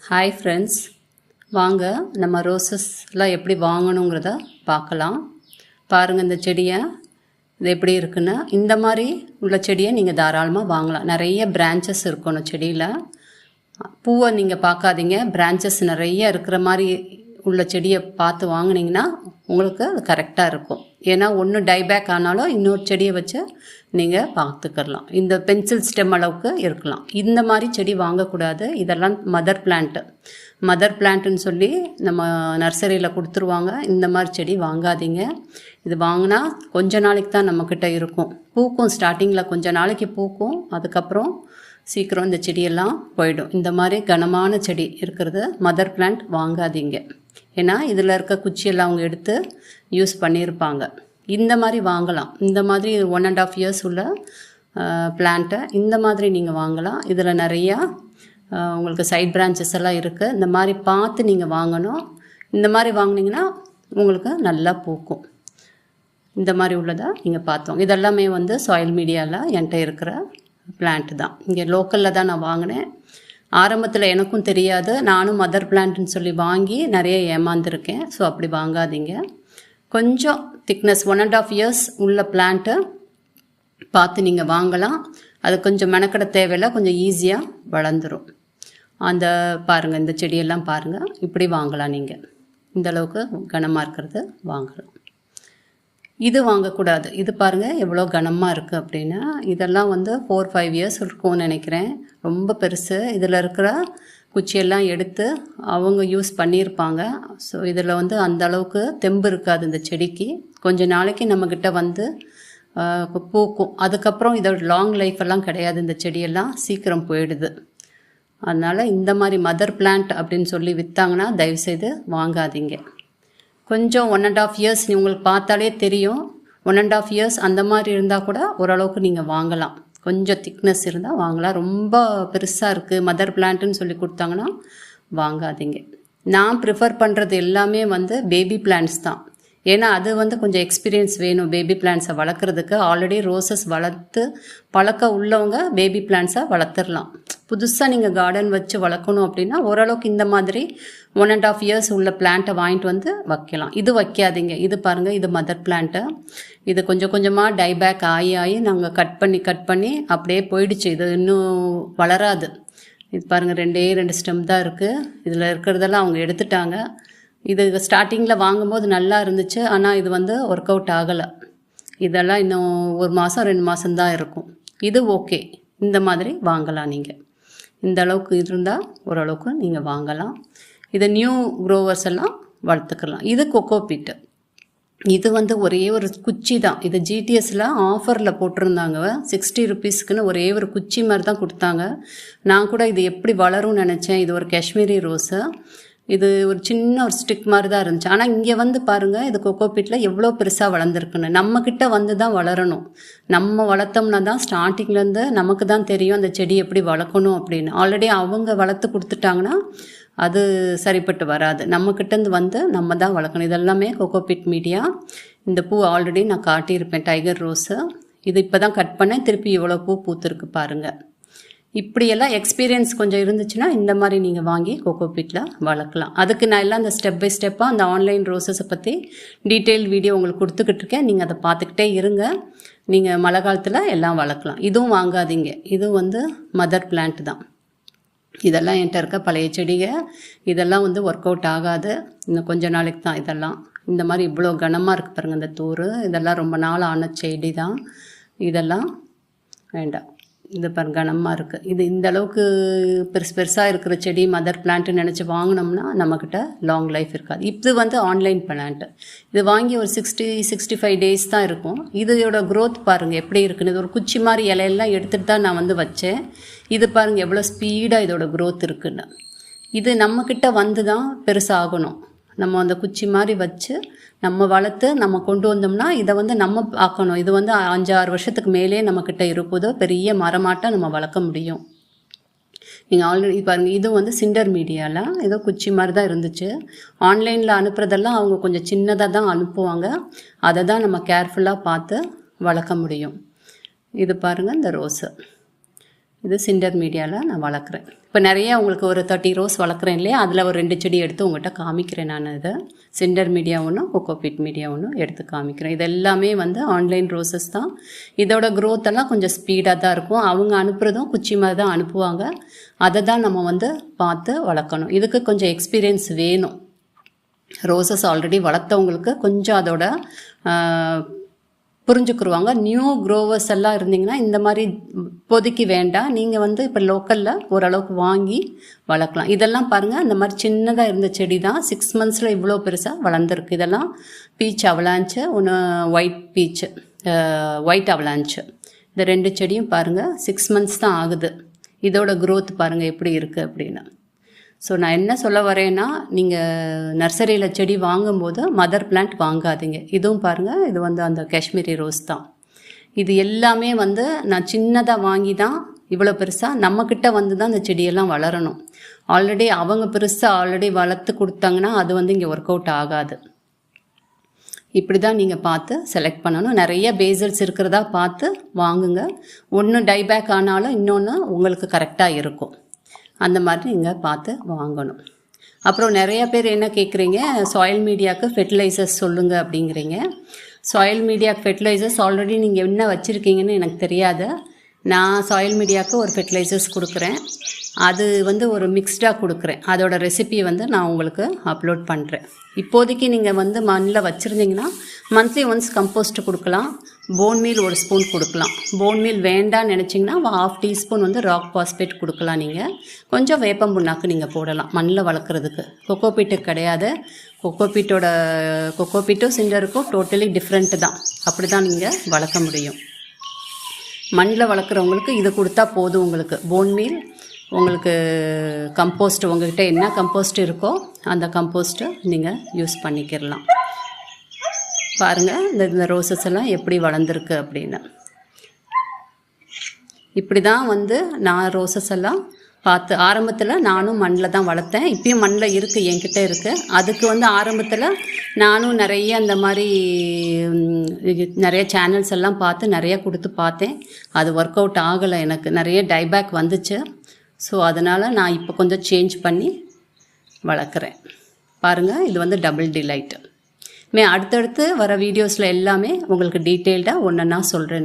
Hi friends, வாங்க நம்ம ரோசஸ்லாம் எப்படி வாங்கணுங்கிறத பார்க்கலாம். பாருங்கள் இந்த செடியை, இது எப்படி இருக்குன்னு. இந்த மாதிரி உள்ள செடியை நீங்கள் தாராளமாக வாங்கலாம். நிறைய பிரான்ச்சஸ் இருக்கணும் செடியில். பூவை நீங்கள் பார்க்காதீங்க, பிரான்ச்சஸ் நிறைய இருக்கிற மாதிரி உள்ள செடியை பார்த்து வாங்கினீங்கன்னா உங்களுக்கு அது கரெக்டாக இருக்கும். ஏன்னா ஒன்று டைபேக் ஆனாலும் இன்னொரு செடியை வச்சு நீங்கள் பார்த்துக்கலாம். இந்த பென்சில் ஸ்டெம் அளவுக்கு இருக்கலாம். இந்த மாதிரி செடி வாங்கக்கூடாது. இதெல்லாம் மதர் பிளான்ட்டுன்னு சொல்லி நம்ம நர்சரியில் கொடுத்துருவாங்க. இந்த மாதிரி செடி வாங்காதீங்க. இது வாங்கினா கொஞ்ச நாளைக்கு தான் நம்மக்கிட்ட இருக்கும். பூக்கும், ஸ்டார்டிங்கில் கொஞ்ச நாளைக்கு பூக்கும், அதுக்கப்புறம் சீக்கிரம் இந்த செடியெல்லாம் போயிடும். இந்த மாதிரி கனமான செடி இருக்கிறது மதர் பிளான்ட் வாங்காதீங்க. ஏன்னா இதில் இருக்க குச்சியெல்லாம் அவங்க எடுத்து யூஸ் பண்ணியிருப்பாங்க. இந்த மாதிரி வாங்கலாம். இந்த மாதிரி 1.5 years உள்ள பிளான்ட்டை இந்த மாதிரி நீங்கள் வாங்கலாம். இதில் நிறையா உங்களுக்கு சைட் பிரான்ச்சஸ் எல்லாம் இருக்குது. இந்த மாதிரி பார்த்து நீங்கள் வாங்கணும். இந்த மாதிரி வாங்கினீங்கன்னா உங்களுக்கு நல்லா பூக்கும். இந்த மாதிரி உள்ளதை நீங்கள் பார்த்தோம். இதெல்லாமே வந்து சாயில் மீடியாவில் என்கிட்ட இருக்கிற பிளான்ட் தான். இங்கே லோக்கலில் தான் நான் வாங்கினேன். ஆரம்பத்தில் எனக்கும் தெரியாது. நானும் மதர் பிளான்ட்னு சொல்லி வாங்கி நிறைய ஏமாந்துருக்கேன். ஸோ அப்படி வாங்காதீங்க. கொஞ்சம் திக்னஸ் 1.5 years உள்ள பிளான்ட்டு பார்த்து நீங்கள் வாங்கலாம். அது கொஞ்சம் மெனக்கட தேவையில்லை, கொஞ்சம் ஈஸியாக வளர்ந்துடும். அந்த பாருங்கள், இந்த செடியெல்லாம் பாருங்கள், இப்படி வாங்கலாம். நீங்கள் இந்த அளவுக்கு கனமாக இருக்கிறது வாங்கலாம். இது வாங்கக்கூடாது. இது பாருங்கள் எவ்வளோ கனமாக இருக்குது அப்படின்னு. இதெல்லாம் வந்து 4-5 years இருக்கும்னு நினைக்கிறேன். ரொம்ப பெருசு. இதில் இருக்கிற குச்சியெல்லாம் எடுத்து அவங்க யூஸ் பண்ணியிருப்பாங்க. ஸோ இதில் வந்து அந்த அளவுக்கு தெம்பு இருக்காது இந்த செடிக்கு. கொஞ்ச நாளைக்கு நம்மக்கிட்ட வந்து பூக்கும். அதுக்கப்புறம் இதோட லாங் லைஃப் எல்லாம் கிடையாது. இந்த செடியெல்லாம் சீக்கிரம் போயிடுது. அதனால் இந்த மாதிரி மதர் பிளான்ட் அப்படின்னு சொல்லி விற்றாங்கன்னா தயவுசெய்து வாங்காதீங்க. கொஞ்சம் 1.5 years உங்களுக்கு பார்த்தாலே தெரியும். 1.5 years அந்த மாதிரி இருந்தால் கூட ஓரளவுக்கு நீங்கள் வாங்கலாம். கொஞ்சம் திக்னஸ் இருந்தால் வாங்கலாம். ரொம்ப பெருசாக இருக்குது மதர் பிளான்ட்டுன்னு சொல்லி கொடுத்தாங்கன்னா வாங்காதீங்க. நான் ப்ரிஃபர் பண்ணுறது எல்லாமே வந்து பேபி பிளான்ட்ஸ் தான். ஏன்னா அது வந்து கொஞ்சம் எக்ஸ்பீரியன்ஸ் வேணும் பேபி பிளான்ட்ஸை வளர்க்குறதுக்கு. ஆல்ரெடி ரோசஸ் வளர்த்து பழக்க உள்ளவங்க பேபி பிளான்ட்ஸை வளர்த்துடலாம். புதுசாக நீங்கள் கார்டன் வச்சு வளர்க்கணும் அப்படின்னா ஓரளவுக்கு இந்த மாதிரி 1.5 years உள்ள பிளான்ட்டை வாங்கிட்டு வந்து வைக்கலாம். இது வைக்காதீங்க. இது பாருங்கள், இது மதர் பிளான்ட்டு. இது கொஞ்சம் கொஞ்சமாக டைபேக் ஆகி நாங்கள் கட் பண்ணி அப்படியே போயிடுச்சு. இது இன்னும் வளராது. இது பாருங்கள், 2 ஸ்டெம் தான் இருக்குது. இதில் இருக்கிறதெல்லாம் அவங்க எடுத்துட்டாங்க. இது ஸ்டார்டிங்கில் வாங்கும்போது நல்லா இருந்துச்சு. ஆனால் இது வந்து ஒர்க் அவுட் ஆகலை. இதெல்லாம் இன்னும் 1 மாதம் 2 மாதம்தான் இருக்கும். இது ஓகே. இந்த மாதிரி வாங்கலாம். நீங்கள் இந்த அளவுக்கு இருந்தால் ஓரளவுக்கு நீங்கள் வாங்கலாம். இதை நியூ க்ரோவர்ஸ் எல்லாம் வளர்த்துக்கலாம். இது கொக்கோபீட்டு. இது வந்து ஒரே ஒரு குச்சி தான். இது ஜிடிஎஸில் ஆஃபரில் போட்டிருந்தாங்க. 60 rupeesக்குன்னு ஒரே ஒரு குச்சி மாதிரி தான் கொடுத்தாங்க. நான் கூட இது எப்படி வளரும்னு நினச்சேன். இது ஒரு காஷ்மீரி ரோஸு. இது ஒரு சின்ன ஒரு ஸ்டிக் மாதிரி தான் இருந்துச்சு. ஆனால் இங்கே வந்து பாருங்கள், இது கொக்கோபீட்டில் எவ்வளோ பெருசாக வளர்ந்துருக்குன்னு. நம்மக்கிட்ட வந்து தான் வளரணும். நம்ம வளர்த்தோம்னா தான் ஸ்டார்டிங்லேருந்து நமக்கு தான் தெரியும் அந்த செடி எப்படி வளர்க்கணும் அப்படின்னு. ஆல்ரெடி அவங்க வளர்த்து கொடுத்துட்டாங்கன்னா அது சரிப்பட்டு வராது. நம்மக்கிட்டேருந்து வந்து நம்ம தான் வளர்க்கணும். இதெல்லாமே கொக்கோபீட் மீடியா. இந்த பூ ஆல்ரெடி நான் காட்டியிருப்பேன், டைகர் ரோஸு. இது இப்போ தான் கட் பண்ணேன். திருப்பி இவ்வளோ பூ பூத்துருக்கு பாருங்கள். இப்படியெல்லாம் எக்ஸ்பீரியன்ஸ் கொஞ்சம் இருந்துச்சுன்னா இந்த மாதிரி நீங்கள் வாங்கி கொக்கோபீட்டில் வளர்க்கலாம். அதுக்கு நான் எல்லாம் அந்த ஸ்டெப் பை ஸ்டெப்பாக அந்த ஆன்லைன் ரோசஸை பற்றி டீட்டெயில் வீடியோ உங்களுக்கு கொடுத்துக்கிட்டு இருக்கேன். நீங்கள் அதை பார்த்துக்கிட்டே இருங்க. நீங்கள் மழை காலத்தில் எல்லாம் வளர்க்கலாம். இதுவும் வாங்காதீங்க. இதுவும் வந்து மதர் பிளான்ட் தான். இதெல்லாம் என்கிட்ட இருக்க பழைய செடிங்க. இதெல்லாம் வந்து ஒர்க் அவுட் ஆகாது. இன்னும் கொஞ்ச நாளைக்கு தான். இதெல்லாம் இந்த மாதிரி இவ்வளோ கனமாக இருக்குது பாருங்கள் இந்த தூர். இதெல்லாம் ரொம்ப நாள் ஆன செடி தான். இதெல்லாம் வேண்டாம். இது பாருங்க கனமாக இருக்குது. இது இந்த அளவுக்கு பெருசாக இருக்கிற செடி மதர் பிளான்ட்டு நினச்சி வாங்கினோம்னா நம்மக்கிட்ட லாங் லைஃப் இருக்காது. இது வந்து ஆன்லைன் பிளான்ட்டு. இது வாங்கி ஒரு 60-65 days தான் இருக்கும். இதோட க்ரோத் பாருங்கள் எப்படி இருக்குன்னு. இது ஒரு குச்சி மாதிரி இலையெல்லாம் எடுத்துகிட்டு தான் நான் வந்து வச்சேன். இது பாருங்கள் எவ்வளோ ஸ்பீடாக இதோட க்ரோத் இருக்குன்னு. இது நம்மக்கிட்ட வந்து தான் பெருசாகணும். நம்ம அந்த குச்சி மாதிரி வச்சு நம்ம வளர்த்து நம்ம கொண்டு வந்தோம்னா இதை வந்து நம்ம ஆக்கணும். இது வந்து 5-6 வருஷத்துக்கு மேலே நம்மக்கிட்ட இருப்பதோ பெரிய மரமாட்டம் நம்ம வளர்க்க முடியும். நீங்கள் ஆல்ரெடி பாருங்கள், இது வந்து சிண்டர் மீடியாவில் ஏதோ குச்சி மாதிரி தான் இருந்துச்சு. ஆன்லைனில் அனுப்புகிறதெல்லாம் அவங்க கொஞ்சம் சின்னதாக தான் அனுப்புவாங்க. அதை தான் நம்ம கேர்ஃபுல்லாக பார்த்து வளர்க்க முடியும். இது பாருங்கள் இந்த ரோஸு. இது சிண்டர் மீடியாவில் நான் வளர்க்குறேன். இப்போ நிறைய உங்களுக்கு ஒரு 30 ரோஸ் வளர்க்குறேன் இல்லையா, அதில் ஒரு 2 செடி எடுத்து உங்கள்கிட்ட காமிக்கிறேன். நான் இதை சிண்டர் மீடியா ஒன்றும் கொக்கோபிட் மீடியா ஒன்றும் எடுத்து காமிக்கிறேன். இது எல்லாமே வந்து ஆன்லைன் ரோசஸ் தான். இதோட க்ரோத் எல்லாம் கொஞ்சம் ஸ்பீடாக தான் இருக்கும். அவங்க அனுப்புகிறதும் குச்சி மாதிரி தான் அனுப்புவாங்க. அதை தான் நம்ம வந்து பார்த்து வளர்க்கணும். இதுக்கு கொஞ்சம் எக்ஸ்பீரியன்ஸ் வேணும். ரோசஸ் ஆல்ரெடி வளர்த்தவங்களுக்கு கொஞ்சம் அதோட புரிஞ்சுக்குருவாங்க. நியூ க்ரோவர்ஸ் எல்லாம் இருந்தீங்கன்னா இந்த மாதிரி இப்போதைக்கு வேண்டாம். நீங்கள் வந்து இப்போ லோக்கலில் ஓரளவுக்கு வாங்கி வளர்க்கலாம். இதெல்லாம் பாருங்கள், இந்த மாதிரி சின்னதாக இருந்த செடி தான் 6 மந்த்ஸில் இவ்வளோ பெருசாக வளர்ந்துருக்கு. இதெல்லாம் பீச் அவலான்ச்சு, ஒன்று ஒயிட் அவலான்ச்சு. இந்த 2 செடியும் பாருங்கள் 6 மந்த்ஸ் தான் ஆகுது. இதோட க்ரோத் பாருங்கள் எப்படி இருக்குது அப்படின்னு. ஸோ நான் என்ன சொல்ல வரேன்னா, நீங்கள் நர்சரியில் செடி வாங்கும்போது மதர் பிளான்ட் வாங்காதீங்க. இதுவும் பாருங்கள், இது வந்து அந்த காஷ்மீரி ரோஸ் தான். இது எல்லாமே வந்து நான் சின்னதாக வாங்கி தான் இவ்வளோ பெருசாக நம்மக்கிட்ட வந்து தான் இந்த செடியெல்லாம் வளரணும். ஆல்ரெடி அவங்க பெருசாக வளர்த்து கொடுத்தாங்கன்னா அது வந்து இங்கே ஒர்க் அவுட் ஆகாது. இப்படி தான் நீங்கள் பார்த்து செலக்ட் பண்ணணும். நிறைய பேசல்ஸ் இருக்கிறதா பார்த்து வாங்குங்க. ஒன்று டைபேக் ஆனாலும் இன்னொன்று உங்களுக்கு கரெக்டாக இருக்கும். அந்த மாதிரி நீங்கள் பார்த்து வாங்கணும். அப்புறம் நிறைய பேர் என்ன கேட்குறீங்க, சாயில் மீடியாவுக்கு ஃபெர்டிலைசர்ஸ் சொல்லுங்கள் அப்படிங்கிறீங்க. சாயில் மீடியாவுக்கு ஃபெர்டிலைசர்ஸ் ஆல்ரெடி நீங்கள் என்ன வச்சுருக்கீங்கன்னு எனக்கு தெரியாது. நான் சாயில் மீடியாவுக்கு ஒரு ஃபெர்டிலைசர்ஸ் கொடுக்குறேன். அது வந்து ஒரு மிக்ஸ்டாக கொடுக்குறேன். அதோட ரெசிபி வந்து நான் உங்களுக்கு அப்லோட் பண்ணுறேன். இப்போதைக்கு நீங்கள் வந்து மண்ணில் வச்சுருந்தீங்கன்னா மந்த்லி ஒன்ஸ் கம்போஸ்ட் கொடுக்கலாம். போன் மீல் 1 ஸ்பூன் கொடுக்கலாம். போன் மீல் வேண்டான்னு நினச்சிங்கன்னா 1/2 டீஸ்பூன் வந்து ராக் பாஸ்பேட் கொடுக்கலாம். நீங்கள் கொஞ்சம் வேப்பம் புண்ணாக்கு நீங்கள் போடலாம் மண்ணில் வளர்க்குறதுக்கு. கொக்கோபீட்டுக்கு கிடையாது. கொக்கோபீட்டும் சிண்டருக்கும் டோட்டலி டிஃப்ரெண்ட்டு தான். அப்படி தான் நீங்கள் வளர்க்க முடியும். மண்ணில் வளர்க்குறவங்களுக்கு இது கொடுத்தா போதும். உங்களுக்கு போன் மீல், உங்களுக்கு கம்போஸ்ட், உங்கள்கிட்ட என்ன கம்போஸ்ட் இருக்கோ அந்த கம்போஸ்ட்டை நீங்கள் யூஸ் பண்ணிக்கிடலாம். பாருங்கள் இந்த ரோசஸ் எல்லாம் எப்படி வளர்ந்துருக்கு அப்படின்னு. இப்படி தான் வந்து நான் ரோசஸ் எல்லாம் பார்த்து ஆரம்பத்தில் நானும் மண்ணில் தான் வளர்த்தேன். இப்பயும் மண்ணில் இருக்குது, என்கிட்ட இருக்குது. அதுக்கு வந்து ஆரம்பத்தில் நானும் நிறைய அந்த மாதிரி நிறைய சேனல்ஸ் எல்லாம் பார்த்து நிறைய கொடுத்து பார்த்தேன். அது ஒர்க் அவுட் ஆகலை. எனக்கு நிறைய டைபேக் வந்துச்சு. ஸோ அதனால் நான் இப்போ கொஞ்சம் சேஞ்ச் பண்ணி வளர்க்குறேன். பாருங்கள், இது வந்து டபுள் டிலைட். அடுத்தடுத்து வர வீடியோஸில் எல்லாமே உங்களுக்கு டீட்டெயில்டாக ஒன்றா சொல்கிறேன்.